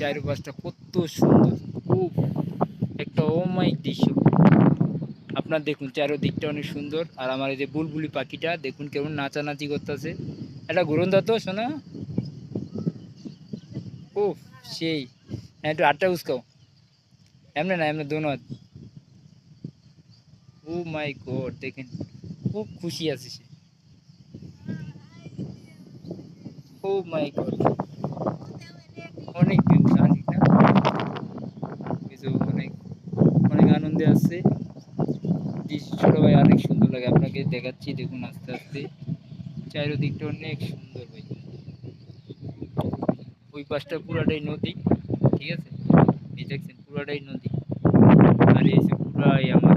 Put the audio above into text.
চারপাশটা কত সুন্দর, খুব একটা অমায়িক দৃশ্য। আপনার দেখুন চারোদিকটা অনেক সুন্দর। আর আমার এই যে বুলবুলি পাখিটা দেখুন কেমন নাচানাচি করতেছে। এটা ঘুরন তো শোনা। ও সেই, হ্যাঁ একটু আটটা উস্কাও, এমনি না এমনি দোনো। ও মাই গড, দেখেন খুব খুশি আছে সে। ও মাই গড, অনেক ভিউ ঠিক না, কিছু অনেক অনেক আনন্দে আছে। দৃশ্যটা ভাই অনেক সুন্দর লাগে, আপনাকে দেখাচ্ছি দেখুন আস্তে আস্তে। চারিদিকটা অনেক সুন্দর ভাই। ওই পাশটা পুরাটাই নদী, ঠিক আছে, এই দেখছেন পুরাটাই নদী। আর এই যে পুরাই আমার